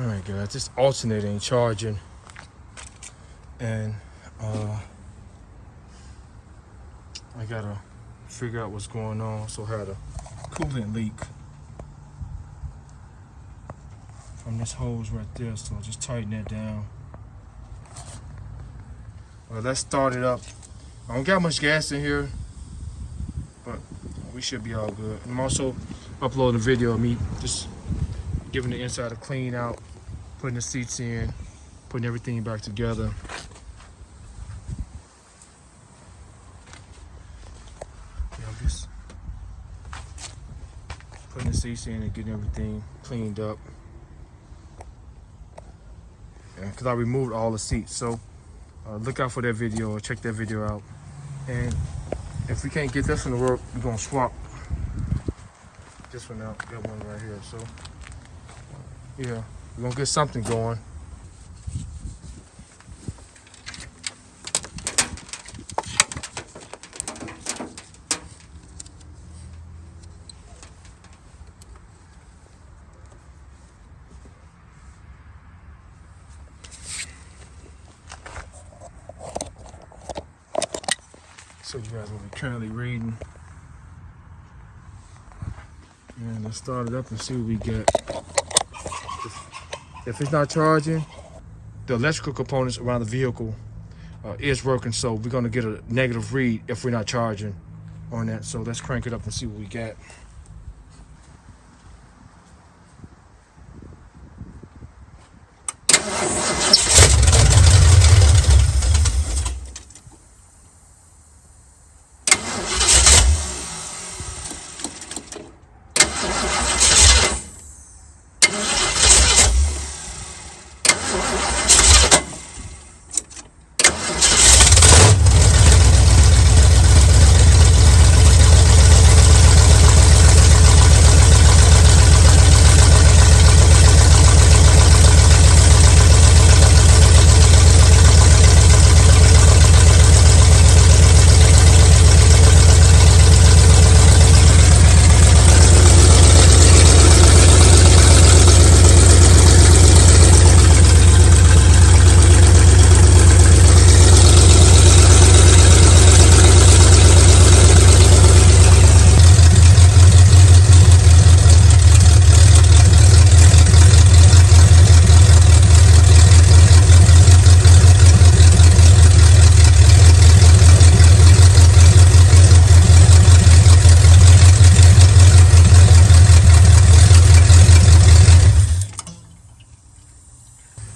Alright guys, this alternator ain't charging, and I gotta figure out what's going on. So I had a coolant leak from this hose right there, so just tighten that down. Well, let's start it up. I don't got much gas in here, but we should be all good. I'm also uploading a video of me just giving the inside a clean out, putting the seats in, putting everything back together. I'm just putting the seats in and getting everything cleaned up. Because I removed all the seats, so look out for that video or check that video out. And if we can't get this one to work, we're gonna swap this one out. Got one right here, so yeah, we're gonna get something going. So you guys will be currently reading. And let's start it up and see what we get. If it's not charging, the electrical components around the vehicle is working, so we're gonna get a negative read if we're not charging on that. So let's crank it up and see what we got.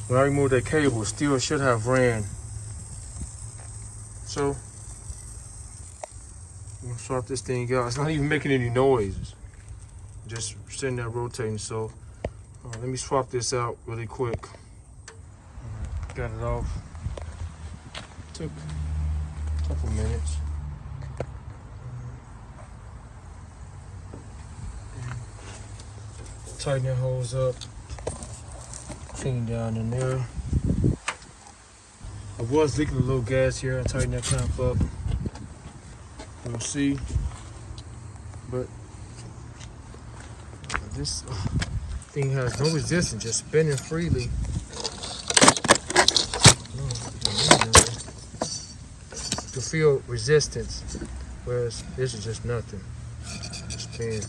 When I removed that cable, it still should have ran. So, I'm gonna swap this thing out. It's not even making any noise. Just sitting there rotating. So, let me swap this out really quick. Got it off. Took a couple minutes. Tighten that hose up. Clean down in there. I was leaking a little gas here. I tightened that clamp up. You'll see. But this thing has no resistance, just spinning freely. You can feel resistance, whereas this is just nothing. Just spin.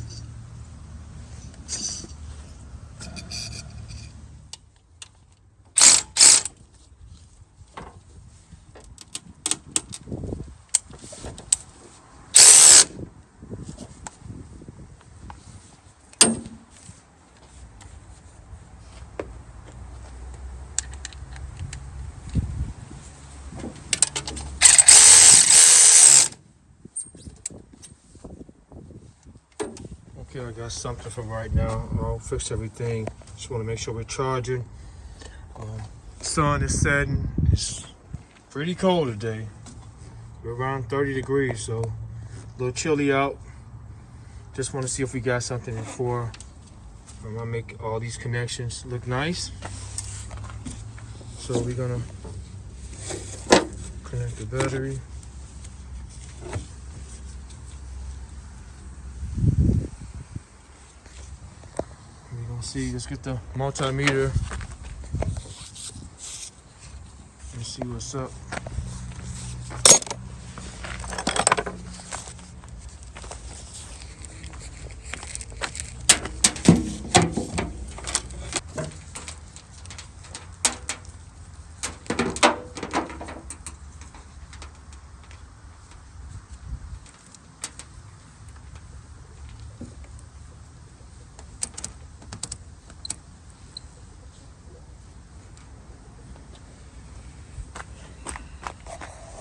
Okay, I got something for right now. I'll fix everything. Just want to make sure we're charging. Sun is setting. It's pretty cold today. We're around 30 degrees, so a little chilly out. Just want to see if we got something before I'm gonna make all these connections look nice. So we're gonna connect the battery. See, let's get the multimeter Let's see what's up.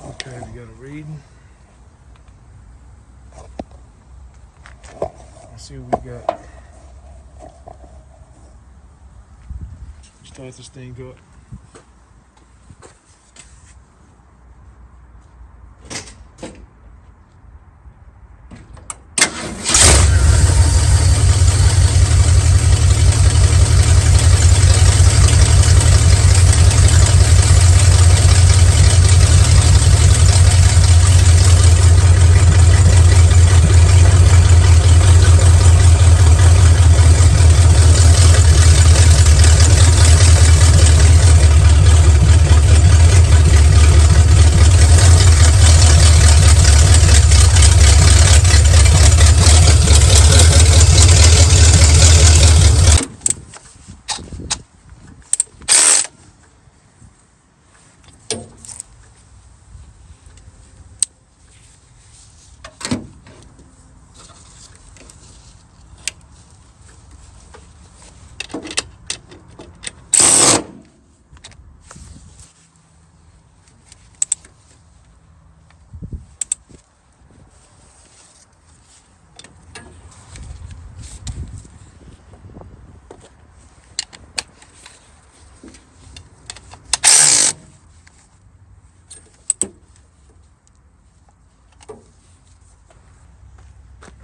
Okay, we got a reading. Let's see what we got. Start this thing up.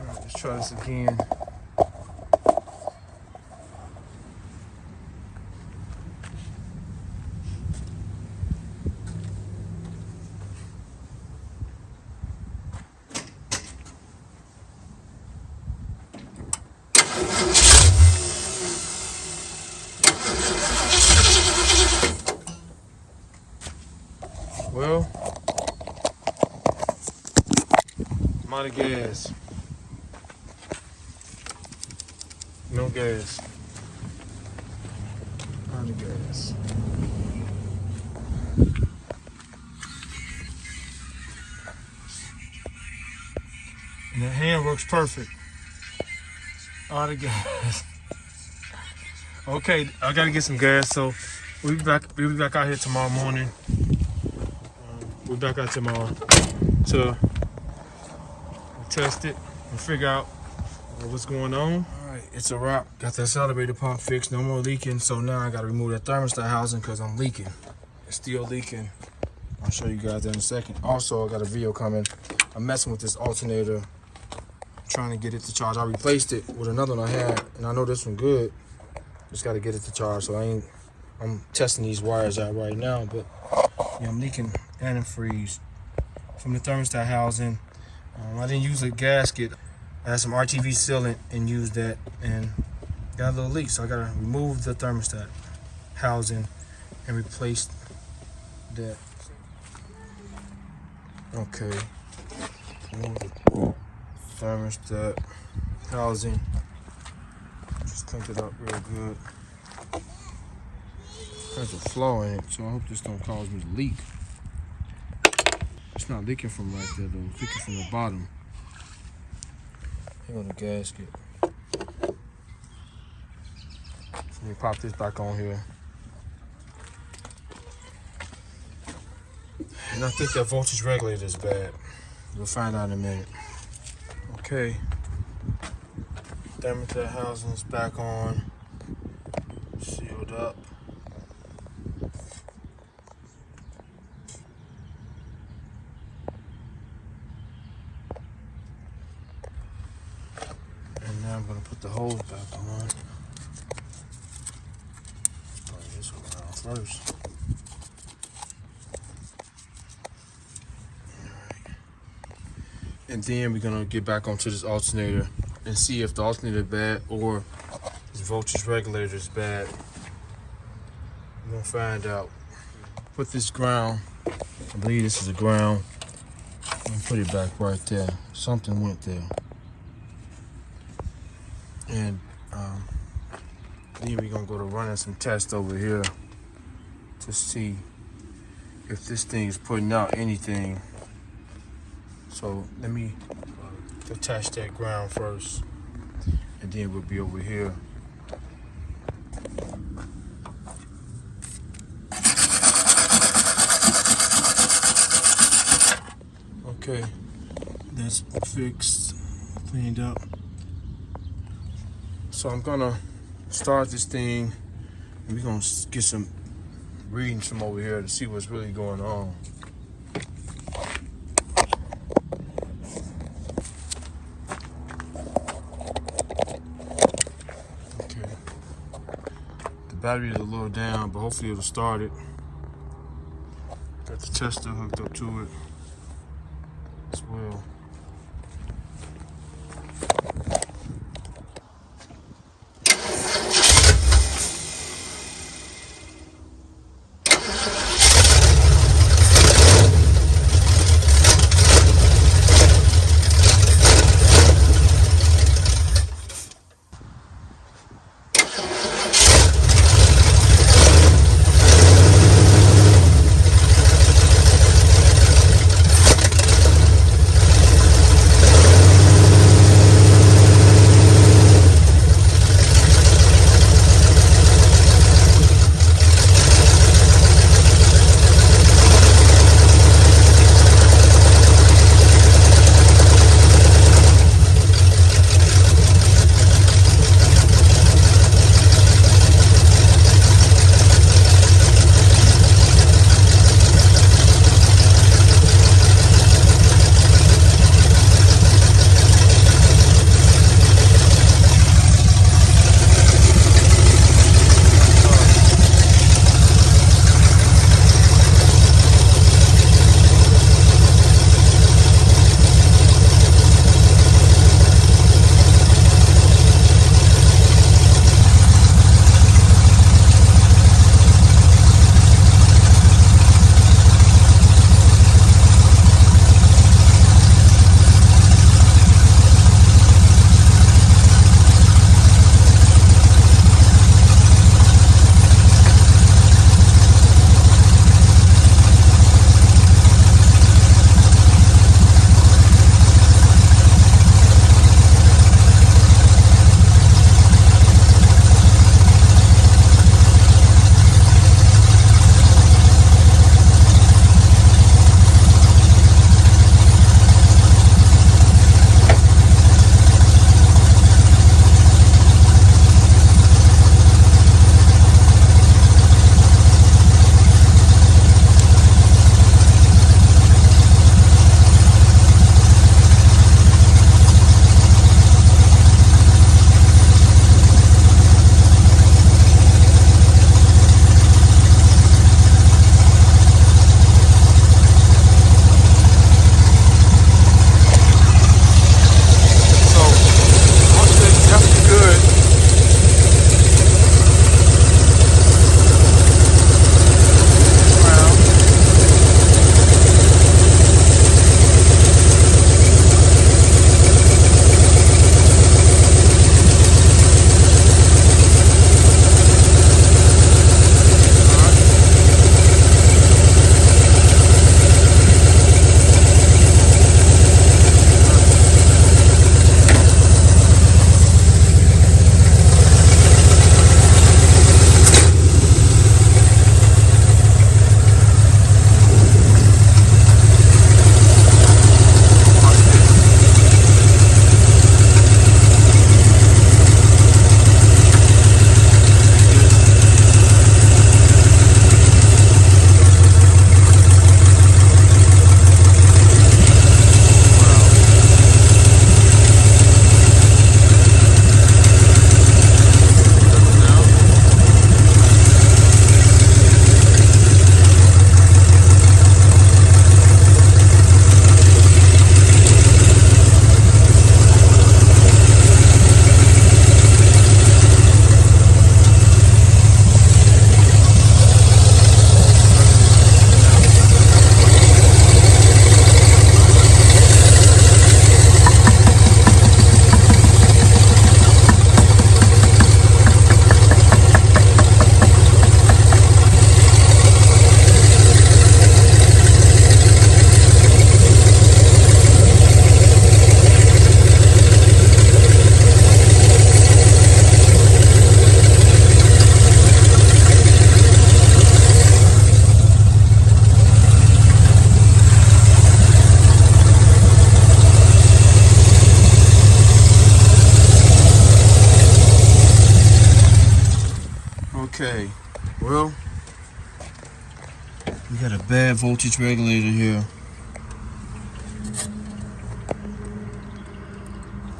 Let's try this again. Well, I'm out of gas. No gas. Out of gas. And the hand works perfect. Out of gas. Okay, I gotta get some gas, so we'll be back out here tomorrow morning. We'll be back out tomorrow to test it and figure out what's going on. All right, it's a wrap. Got the accelerator pump fixed, no more leaking. So now I gotta remove that thermostat housing because I'm leaking. It's still leaking. I'll show you guys that in a second. Also, I got a video coming. I'm messing with this alternator, trying to get it to charge. I replaced it with another one I had, and I know this one good. Just gotta get it to charge. So I'm testing these wires out right now, but yeah, I'm leaking antifreeze from the thermostat housing. I didn't use a gasket. I had some RTV sealant and used that, and got a little leak. So I gotta remove the thermostat housing and replace that. Okay. Remove the thermostat housing. Just cleaned it up real good. There's a flaw in it, so I hope this don't cause me to leak. It's not leaking from right there though, it's leaking from the bottom. Hang on the gasket. Let me pop this back on here. And I think that voltage regulator is bad. We'll find out in a minute. Okay. Thermostat housing is back on. Sealed up. And now I'm going to put the hose back on. Let's bring this around first. And then we're gonna get back onto this alternator and see if the alternator is bad or this voltage regulator is bad. We're gonna find out. put this ground. I believe this is a ground. I'm gonna put it back right there. Something went there. And then we're gonna go to running some tests over here to see if this thing is putting out anything. So let me attach that ground first, and then we'll be over here. Okay, that's fixed, cleaned up. So I'm gonna start this thing, and we're gonna get some readings from over here to see what's really going on. Okay, the battery is a little down, but hopefully it'll start it. Got the tester hooked up to it as well. Okay, well, we got a bad voltage regulator here.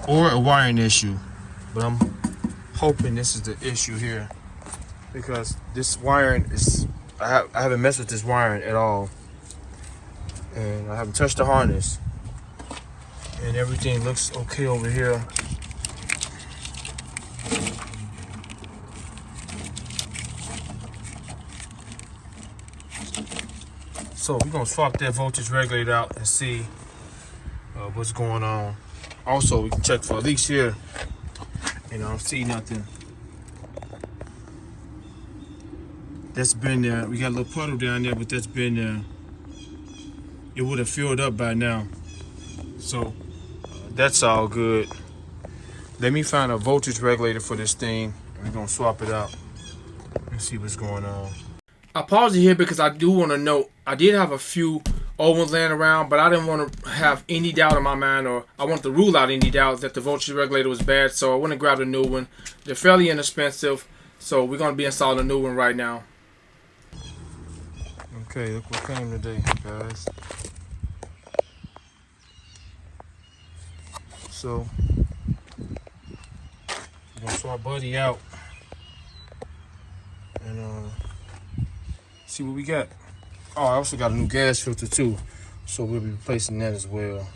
Or a wiring issue. But I'm hoping this is the issue here. Because this wiring is, I haven't messed with this wiring at all. And I haven't touched the harness. And everything looks okay over here. So we're gonna swap that voltage regulator out and see what's going on. Also, we can check for leaks here. And I don't see nothing. That's been there. We got a little puddle down there, but that's been there. It would have filled up by now. So that's all good. Let me find a voltage regulator for this thing. We're gonna swap it out and see what's going on. I paused it here because I do want to note I did have a few old ones laying around, but I didn't want to have any doubt in my mind, or I wanted to rule out any doubt that the voltage regulator was bad, so I went and grabbed a new one. They're fairly inexpensive, so we're going to be installing a new one right now. Okay, look what came today, guys. So, we're going to swap Buddy out and see what we got. Oh, I also got a new gas filter too, so we'll be replacing that as well.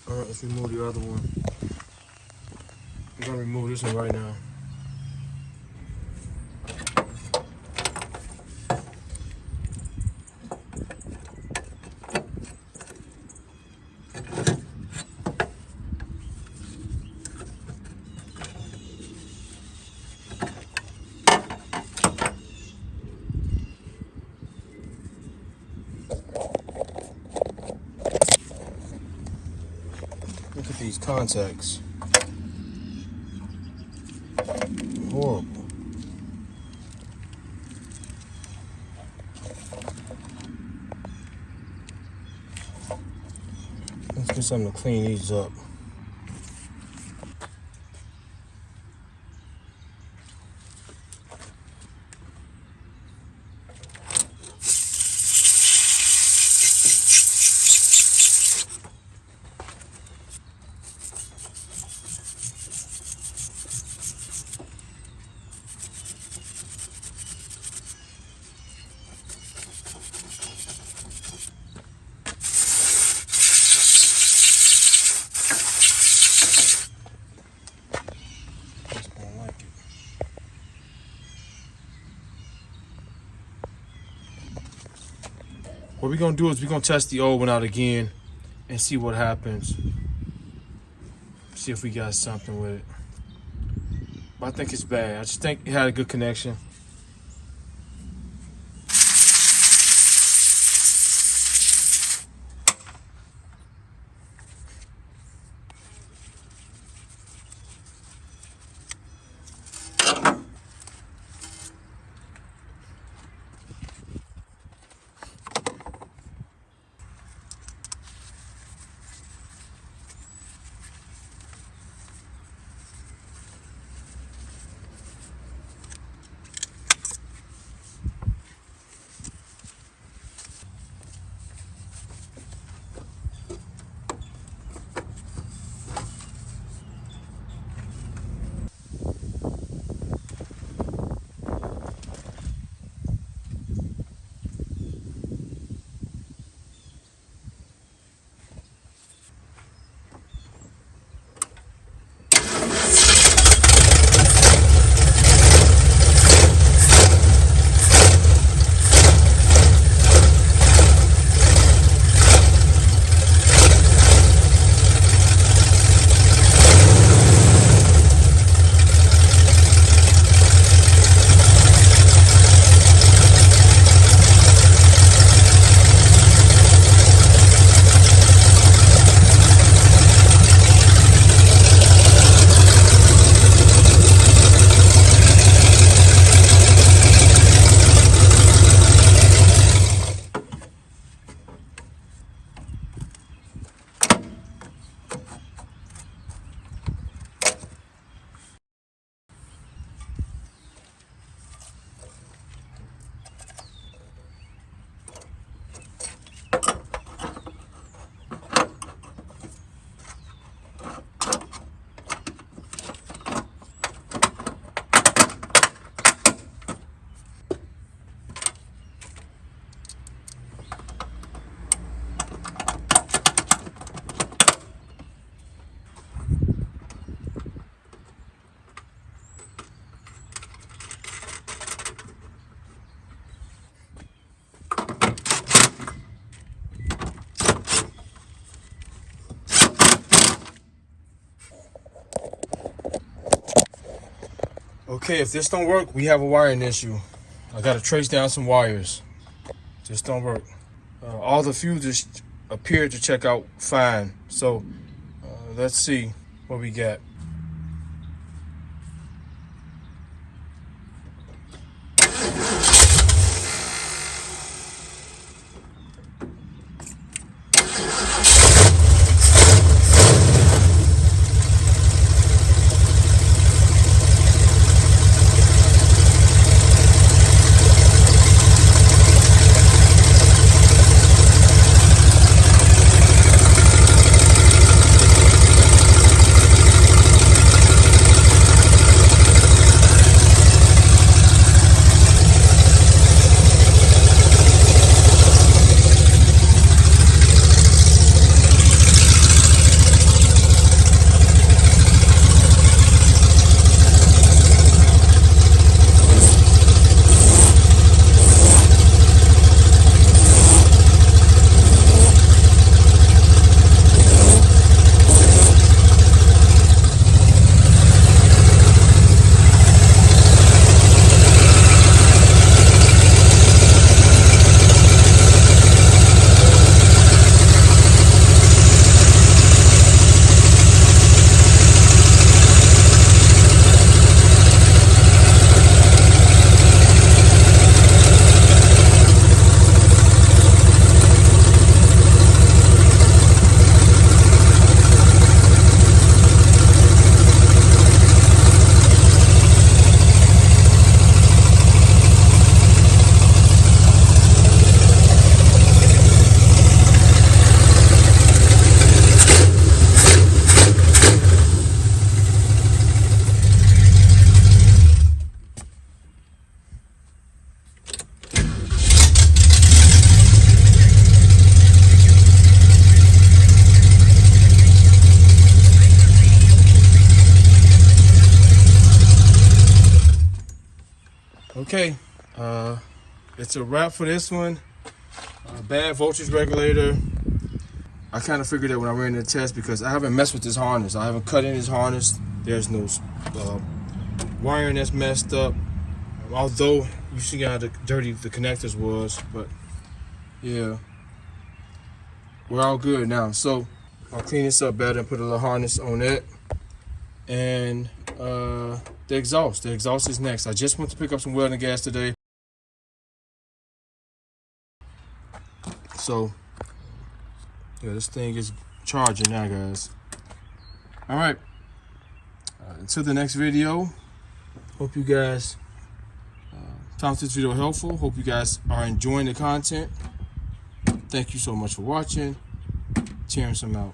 All right, let's remove the other one. We're gonna remove this one right now. Look at these contacts. Horrible. Let's get something to clean these up. What we're gonna do is we're gonna test the old one out again and see what happens. See if we got something with it. But I think it's bad. I just think it had a good connection. Okay, if this don't work, we have a wiring issue. I gotta trace down some wires. This don't work. All the fuses appear to check out fine. So let's see what we got. Okay, it's a wrap for this one. Bad voltage regulator. I kind of figured that when I ran the test because I haven't messed with this harness. I haven't cut in this harness. There's no wiring that's messed up. Although you see how dirty the connectors was, but yeah, we're all good now. So I'll clean this up better and put a little harness on it. And the exhaust is next. I just went to pick up some welding gas today, so yeah, this thing is charging now, guys. All right, until the next video, hope you guys found this video helpful. Hope you guys are enjoying the content. Thank you so much for watching. Terrence, I'm out.